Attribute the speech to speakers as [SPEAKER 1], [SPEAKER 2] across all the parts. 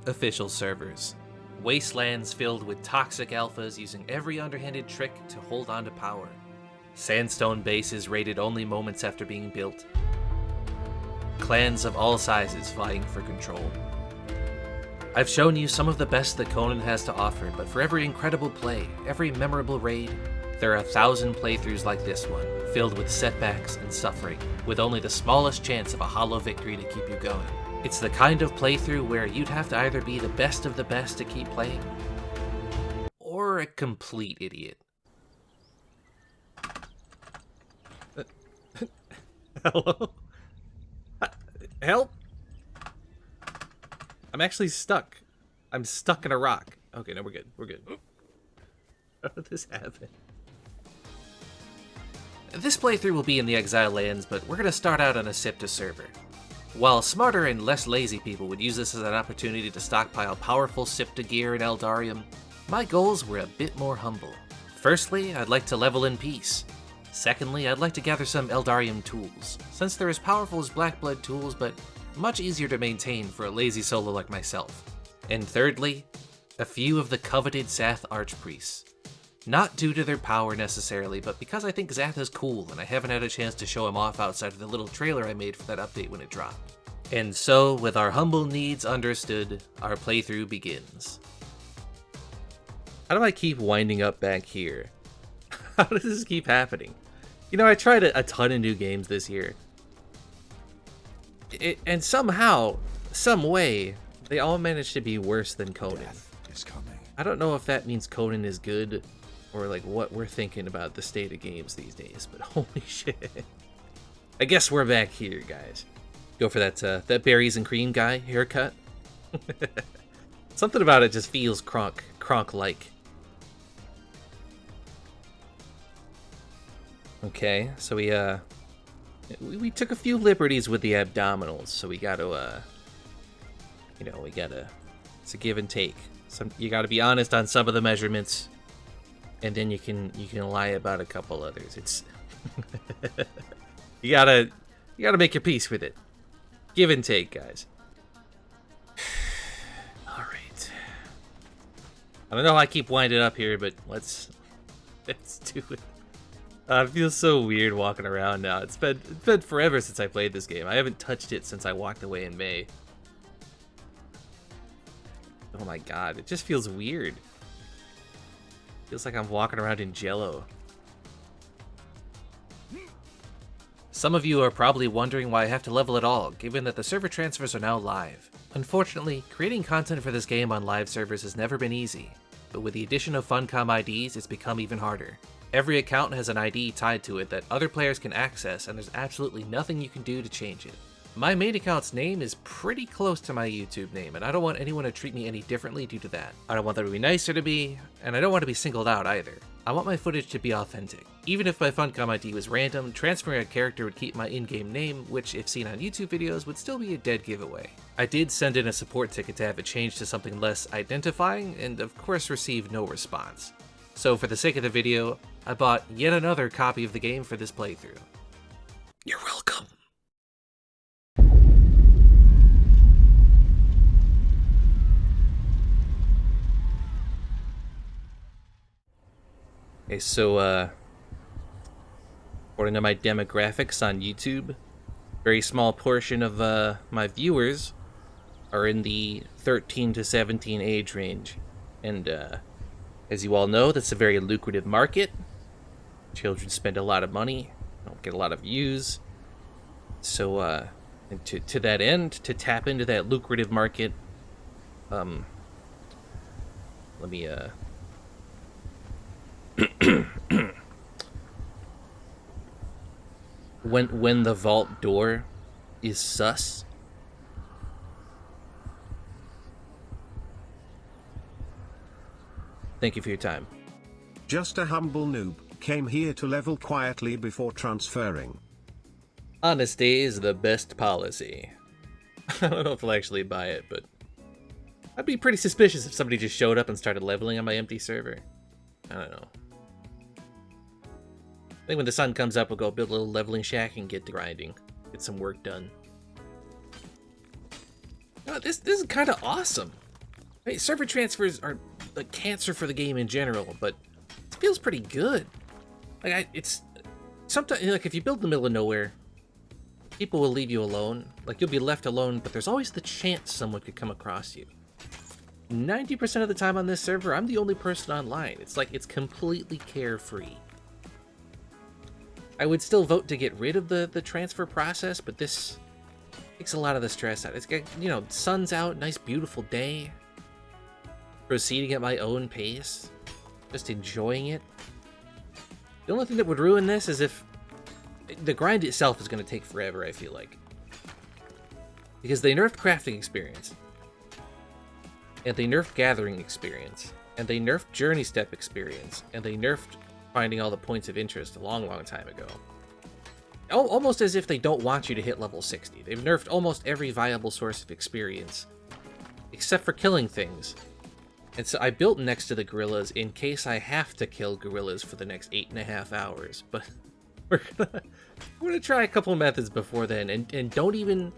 [SPEAKER 1] Official servers. Wastelands filled with toxic alphas using every underhanded trick to hold on to power. Sandstone bases raided only moments after being built. Clans of all sizes vying for control. I've shown you some of the best that Conan has to offer, but for every incredible play, every memorable raid, there are 1,000 playthroughs like this one, filled with setbacks and suffering, with only the smallest chance of a hollow victory to keep you going. It's the kind of playthrough where you'd have to either be the best of the best to keep playing, or a complete idiot. Hello? Help? I'm actually stuck. I'm stuck in a rock. Okay, no, we're good. We're good. How did this happen? This playthrough will be in the Exile lands, but we're going to start out on a Sipta server. While smarter and less lazy people would use this as an opportunity to stockpile powerful Sipta gear in Eldarium, my goals were a bit more humble. Firstly, I'd like to level in peace. Secondly, I'd like to gather some Eldarium tools, since they're as powerful as Blackblood tools, but much easier to maintain for a lazy solo like myself. And thirdly, a few of the coveted Zath Archpriests. Not due to their power necessarily, but because I think Zath is cool and I haven't had a chance to show him off outside of the little trailer I made for that update when it dropped. And so, with our humble needs understood, our playthrough begins. How do I keep winding up back here? How does this keep happening? You know, I tried a ton of new games this year. And somehow, some way, they all managed to be worse than Conan.
[SPEAKER 2] Death is coming.
[SPEAKER 1] I don't know if that means Conan is good, or like what we're thinking about the state of games these days, but holy shit. I guess we're back here, guys. Go for that berries and cream guy haircut. Something about it just feels Kronk-like. Okay, so we took a few liberties with the abdominals, so we gotta, it's a give and take. You gotta be honest on some of the measurements, and then you can lie about a couple others. It's you gotta make your peace with it. Give and take, guys. All right. I don't know how I keep winding up here, but let's do it. It feels so weird walking around now. It's been forever since I played this game. I haven't touched it since I walked away in May. Oh my god, it just feels weird. Feels like I'm walking around in Jello. Some of you are probably wondering why I have to level at all, given that the server transfers are now live. Unfortunately, creating content for this game on live servers has never been easy, but with the addition of Funcom IDs, it's become even harder. Every account has an ID tied to it that other players can access, and there's absolutely nothing you can do to change it. My main account's name is pretty close to my YouTube name, and I don't want anyone to treat me any differently due to that. I don't want them to be nicer to me, and I don't want to be singled out either. I want my footage to be authentic. Even if my Funcom ID was random, transferring a character would keep my in-game name, which if seen on YouTube videos would still be a dead giveaway. I did send in a support ticket to have it changed to something less identifying, and of course received no response. So for the sake of the video, I bought yet another copy of the game for this playthrough. You're welcome. Okay, so, according to my demographics on YouTube, very small portion of my viewers are in the 13 to 17 age range. And as you all know, that's a very lucrative market. Children spend a lot of money, don't get a lot of views. So, and to that end, to tap into that lucrative market, let me, when the vault door is sus. Thank you for your time.
[SPEAKER 3] Just a humble noob, came here to level quietly before transferring.
[SPEAKER 1] Honesty is the best policy. I don't know if I'll actually buy it, but I'd be pretty suspicious if somebody just showed up and started leveling on my empty server. I don't know. I think when the sun comes up, we'll go build a little leveling shack and get to grinding. Get some work done. Oh, this is kind of awesome. Hey, server transfers are a cancer for the game in general, but it feels pretty good. Like, it's sometimes, like, if you build in the middle of nowhere, people will leave you alone. Like, you'll be left alone, but there's always the chance someone could come across you. 90% of the time on this server, I'm the only person online. It's like, it's completely carefree. I would still vote to get rid of the transfer process, but this takes a lot of the stress out. It's got, you know, sun's out, nice beautiful day. Proceeding at my own pace. Just enjoying it. The only thing that would ruin this is if the grind itself is going to take forever, I feel like. Because they nerfed crafting experience. And they nerfed gathering experience. And they nerfed journey step experience. And they nerfed finding all the points of interest a long, long time ago. Almost as if they don't want you to hit level 60. They've nerfed almost every viable source of experience. Except for killing things. And so I built next to the gorillas in case I have to kill gorillas for the next 8.5 hours. But we're gonna try a couple methods before then, and don't even,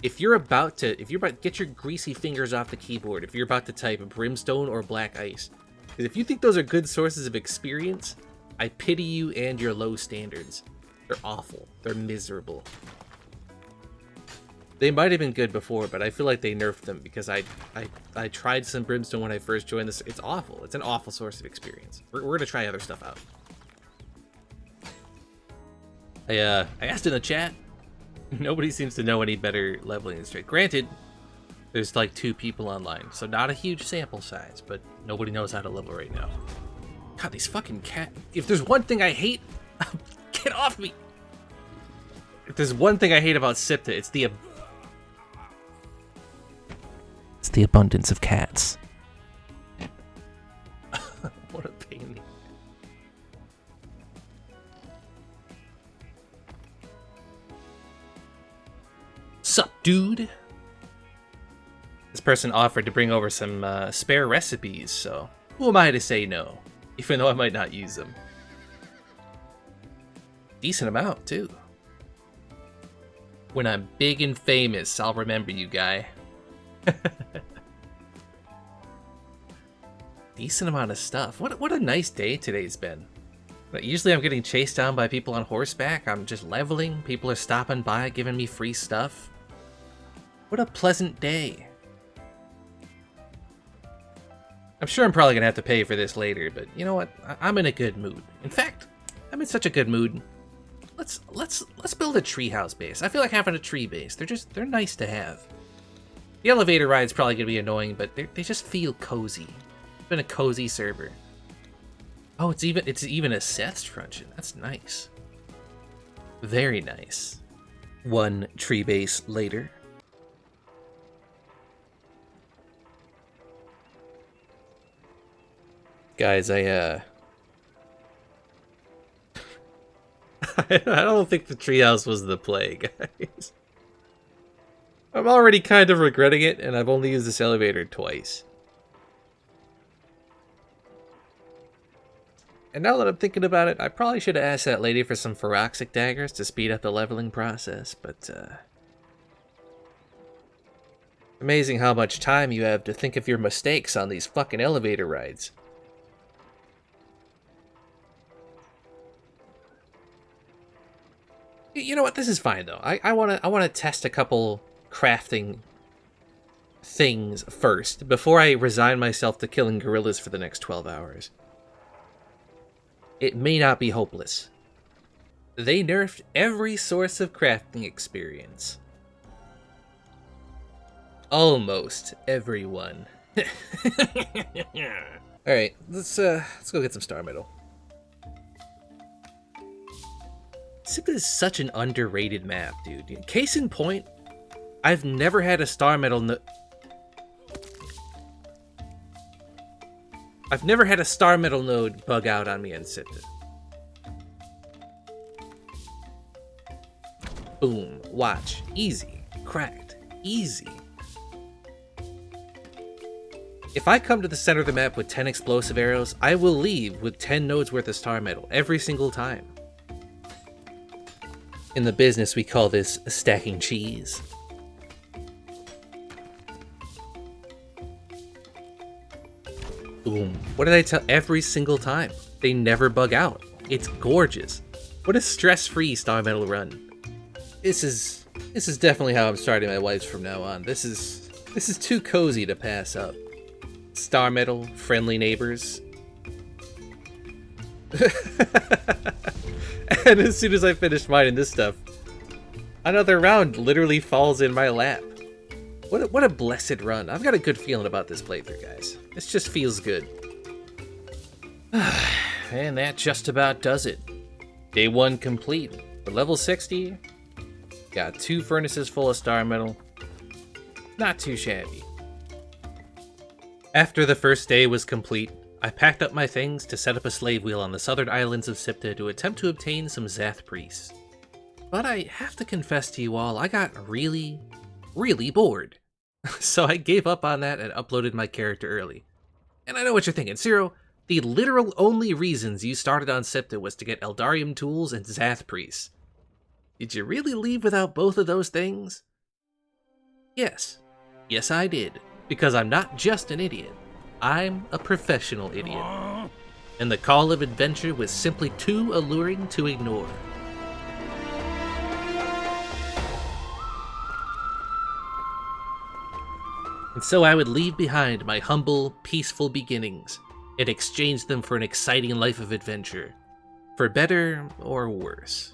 [SPEAKER 1] if you're about to get your greasy fingers off the keyboard, if you're about to type brimstone or black ice, because if you think those are good sources of experience, I pity you and your low standards. They're awful. They're miserable. They might have been good before, but I feel like they nerfed them because I tried some brimstone when I first joined this. It's awful. It's an awful source of experience. We're gonna try other stuff out. I asked in the chat. Nobody seems to know any better leveling straight. Granted, there's like 2 people online, so not a huge sample size, but nobody knows how to level right now. God, these fucking cat. If there's one thing I hate, get off me. If there's one thing I hate about Sipta, it's the abundance of cats. What a pain. Sup, dude? This person offered to bring over some spare recipes, so who am I to say no? Even though I might not use them. Decent amount, too. When I'm big and famous, I'll remember you, guy. Decent amount of stuff. What a nice day today's been. Usually I'm getting chased down by people on horseback. I'm just leveling. People are stopping by, giving me free stuff. What a pleasant day. I'm sure I'm probably gonna have to pay for this later, but you know what? I'm in a good mood. In fact, I'm in such a good mood. Let's build a treehouse base. I feel like having a tree base. They're nice to have. The elevator ride's probably gonna be annoying, but they just feel cozy. It's been a cozy server. Oh, it's even a Seth's truncheon. That's nice. Very nice. One tree base later. Guys, I don't think the treehouse was the play, guys. I'm already kind of regretting it, and I've only used this elevator twice. And now that I'm thinking about it, I probably should have asked that lady for some Phyroxic daggers to speed up the leveling process, but amazing how much time you have to think of your mistakes on these fucking elevator rides. You know what? This is fine though. I wanna test a couple crafting things first before I resign myself to killing gorillas for the next 12 hours. It may not be hopeless. They nerfed every source of crafting experience. Almost everyone. All right, let's go get some star metal. Sipta is such an underrated map, dude. Case in point, I've never had a star metal node bug out on me in Sipta. Boom. Watch. Easy. Cracked. Easy. If I come to the center of the map with 10 explosive arrows, I will leave with 10 nodes worth of star metal every single time. In the business, we call this stacking cheese. Boom. What did I tell every single time? They never bug out. It's gorgeous. What a stress-free Star Metal run. This is definitely how I'm starting my wipes from now on. This is too cozy to pass up. Star Metal, friendly neighbors. And as soon as I finish mining this stuff, another round literally falls in my lap. What a blessed run. I've got a good feeling about this playthrough, guys. This just feels good. And that just about does it. Day 1 complete. For level 60, got 2 furnaces full of Star Metal. Not too shabby. After the first day was complete, I packed up my things to set up a slave wheel on the southern islands of Sipta to attempt to obtain some Zath priests. But I have to confess to you all, I got really bored. So I gave up on that and uploaded my character early. And I know what you're thinking, Zero, the literal only reasons you started on Sipta was to get Eldarium tools and Zath priests. Did you really leave without both of those things? Yes. Yes, I did. Because I'm not just an idiot. I'm a professional idiot. And the call of adventure was simply too alluring to ignore. And so I would leave behind my humble, peaceful beginnings and exchange them for an exciting life of adventure, for better or worse.